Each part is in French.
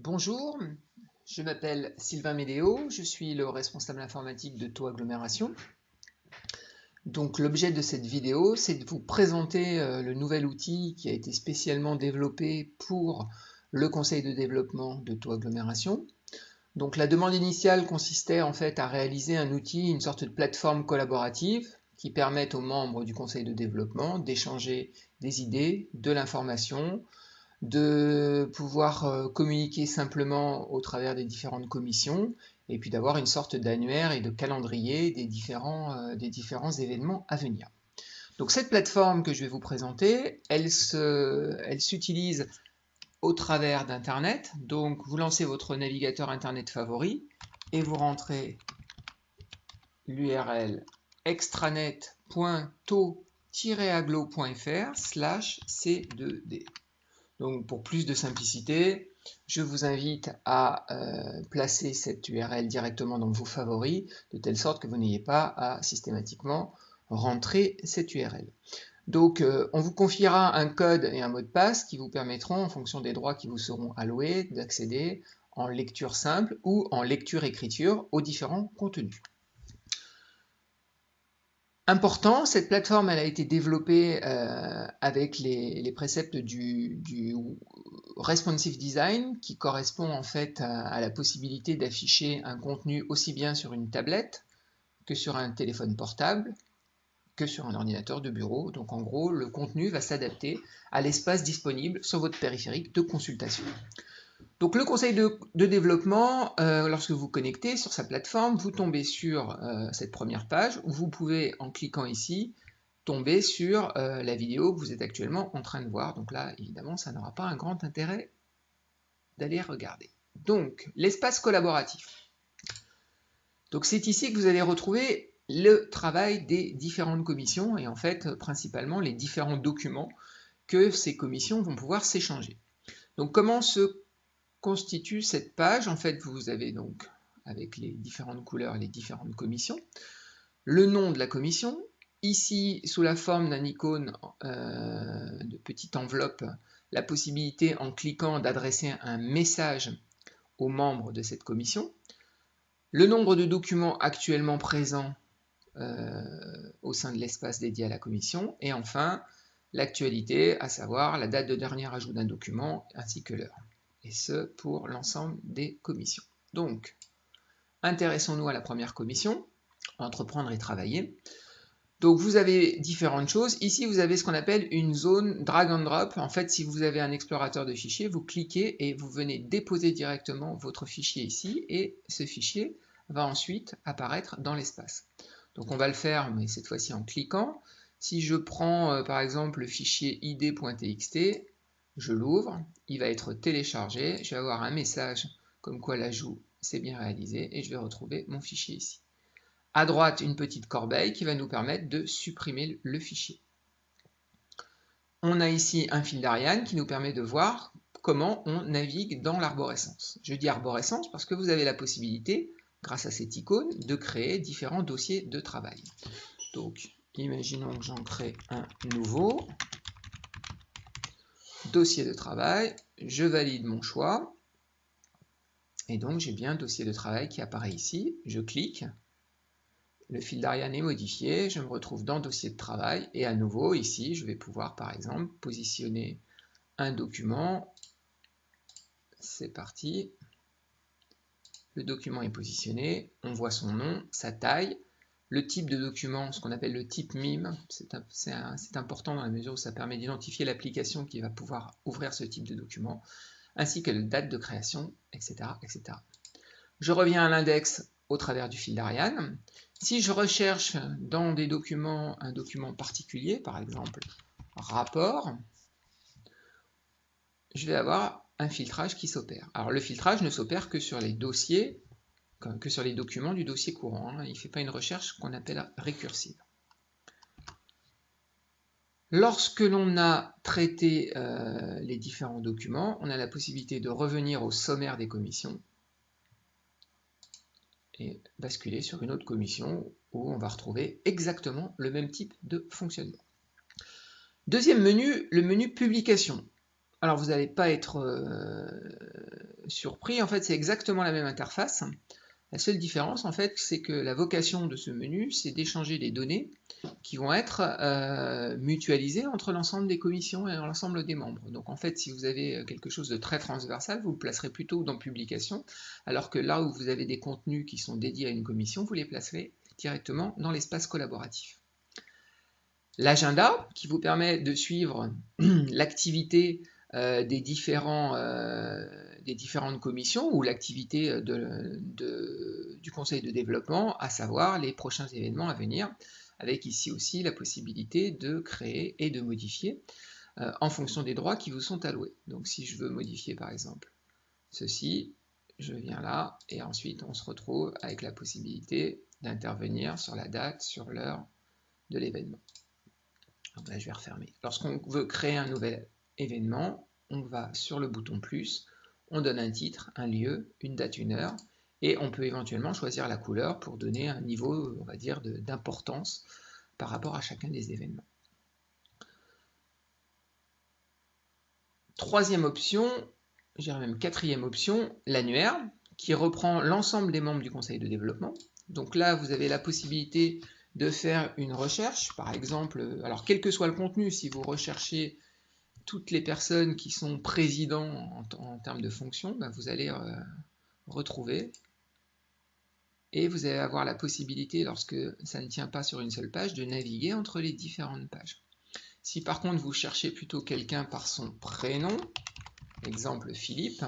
Bonjour, je m'appelle Sylvain Médéo, je suis le responsable informatique de Taux Agglomération. Donc l'objet de cette vidéo, c'est de vous présenter le nouvel outil qui a été spécialement développé pour le conseil de développement de Taux Agglomération. Donc la demande initiale consistait en fait à réaliser un outil, une sorte de plateforme collaborative qui permette aux membres du conseil de développement d'échanger des idées, de l'information, de pouvoir communiquer simplement au travers des différentes commissions, et puis d'avoir une sorte d'annuaire et de calendrier des différents événements à venir. Donc cette plateforme que je vais vous présenter, elle s'utilise au travers d'Internet. Donc vous lancez votre navigateur Internet favori et vous rentrez l'URL extranet.to-aglo.fr/c2d. Donc pour plus de simplicité, je vous invite à placer cette URL directement dans vos favoris, de telle sorte que vous n'ayez pas à systématiquement rentrer cette URL. Donc on vous confiera un code et un mot de passe qui vous permettront, en fonction des droits qui vous seront alloués, d'accéder en lecture simple ou en lecture-écriture aux différents contenus. Important, cette plateforme elle a été développée avec les préceptes du responsive design qui correspond en fait à la possibilité d'afficher un contenu aussi bien sur une tablette que sur un téléphone portable que sur un ordinateur de bureau. Donc en gros, le contenu va s'adapter à l'espace disponible sur votre périphérique de consultation. Donc le conseil de développement, lorsque vous connectez sur sa plateforme, vous tombez sur cette première page où vous pouvez, en cliquant ici, tomber sur la vidéo que vous êtes actuellement en train de voir. Donc là, évidemment, ça n'aura pas un grand intérêt d'aller regarder. Donc, l'espace collaboratif. Donc c'est ici que vous allez retrouver le travail des différentes commissions et en fait, principalement, les différents documents que ces commissions vont pouvoir s'échanger. Donc comment se constitue cette page? En fait, vous avez donc, avec les différentes couleurs, les différentes commissions, le nom de la commission, ici, sous la forme d'un icône de petite enveloppe, la possibilité, en cliquant, d'adresser un message aux membres de cette commission, le nombre de documents actuellement présents au sein de l'espace dédié à la commission, et enfin, l'actualité, à savoir la date de dernier ajout d'un document, ainsi que l'heure. Et ce, pour l'ensemble des commissions. Donc, intéressons-nous à la première commission, entreprendre et travailler. Donc vous avez différentes choses. Ici, vous avez ce qu'on appelle une zone drag and drop. En fait, si vous avez un explorateur de fichiers, vous cliquez et vous venez déposer directement votre fichier ici et ce fichier va ensuite apparaître dans l'espace. Donc on va le faire, mais cette fois-ci en cliquant. Si je prends par exemple le fichier id.txt, je l'ouvre, il va être téléchargé, je vais avoir un message comme quoi l'ajout s'est bien réalisé et je vais retrouver mon fichier ici. À droite, une petite corbeille qui va nous permettre de supprimer le fichier. On a ici un fil d'Ariane qui nous permet de voir comment on navigue dans l'arborescence. Je dis arborescence parce que vous avez la possibilité, grâce à cette icône, de créer différents dossiers de travail. Donc, imaginons que j'en crée un nouveau. Dossier de travail, je valide mon choix. Et donc, j'ai bien un dossier de travail qui apparaît ici. Je clique. Le fil d'Ariane est modifié, je me retrouve dans dossier de travail et à nouveau ici je vais pouvoir par exemple positionner un document. C'est parti, le document est positionné, on voit son nom, sa taille, le type de document, ce qu'on appelle le type MIME, c'est important dans la mesure où ça permet d'identifier l'application qui va pouvoir ouvrir ce type de document, ainsi que la date de création, etc. etc. Je reviens à l'index au travers du fil d'Ariane. Si je recherche dans des documents un document particulier, par exemple rapport, je vais avoir un filtrage qui s'opère. Alors le filtrage ne s'opère que sur les dossiers, que sur les documents du dossier courant. Il ne fait pas une recherche qu'on appelle récursive. Lorsque l'on a traité les différents documents, on a la possibilité de revenir au sommaire des commissions et basculer sur une autre commission où on va retrouver exactement le même type de fonctionnement. Deuxième menu, le menu publication. Alors vous n'allez pas être surpris, en fait c'est exactement la même interface. La seule différence, en fait, c'est que la vocation de ce menu, c'est d'échanger des données qui vont être mutualisées entre l'ensemble des commissions et l'ensemble des membres. Donc en fait, si vous avez quelque chose de très transversal, vous le placerez plutôt dans Publication, alors que là où vous avez des contenus qui sont dédiés à une commission, vous les placerez directement dans l'espace collaboratif. L'agenda, qui vous permet de suivre l'activité des différentes commissions ou l'activité du conseil de développement, à savoir les prochains événements à venir, avec ici aussi la possibilité de créer et de modifier en fonction des droits qui vous sont alloués. Donc si je veux modifier par exemple ceci, je viens là et ensuite on se retrouve avec la possibilité d'intervenir sur la date, sur l'heure de l'événement. Donc là, je vais refermer. Lorsqu'on veut créer un nouvel événement, on va sur le bouton plus, on donne un titre, un lieu, une date, une heure, et on peut éventuellement choisir la couleur pour donner un niveau, on va dire, d'importance par rapport à chacun des événements. Troisième option, je dirais même quatrième option, l'annuaire, qui reprend l'ensemble des membres du conseil de développement. Donc là, vous avez la possibilité de faire une recherche, par exemple, alors quel que soit le contenu, si vous recherchez toutes les personnes qui sont présidents en termes de fonction, ben vous allez retrouver et vous allez avoir la possibilité, lorsque ça ne tient pas sur une seule page, de naviguer entre les différentes pages. Si par contre vous cherchez plutôt quelqu'un par son prénom, exemple Philippe,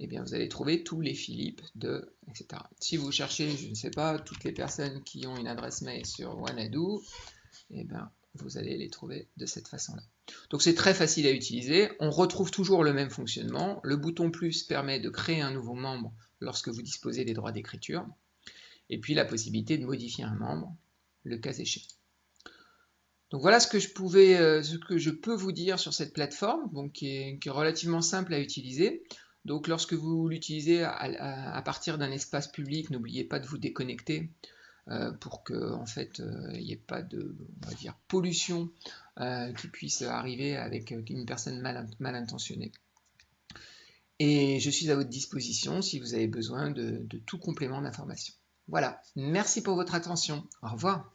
eh bien vous allez trouver tous les Philippe de, etc. Si vous cherchez, je ne sais pas, toutes les personnes qui ont une adresse mail sur Wanadoo, eh bien vous allez les trouver de cette façon-là. Donc c'est très facile à utiliser, on retrouve toujours le même fonctionnement. Le bouton plus permet de créer un nouveau membre lorsque vous disposez des droits d'écriture, et puis la possibilité de modifier un membre, le cas échéant. Donc voilà ce que je peux vous dire sur cette plateforme, donc qui est relativement simple à utiliser. Donc lorsque vous l'utilisez à partir d'un espace public, n'oubliez pas de vous déconnecter pour que en fait il n'y ait pas de, on va dire, pollution qui puisse arriver avec une personne mal intentionnée. Et je suis à votre disposition si vous avez besoin de tout complément d'information. Voilà, merci pour votre attention. Au revoir.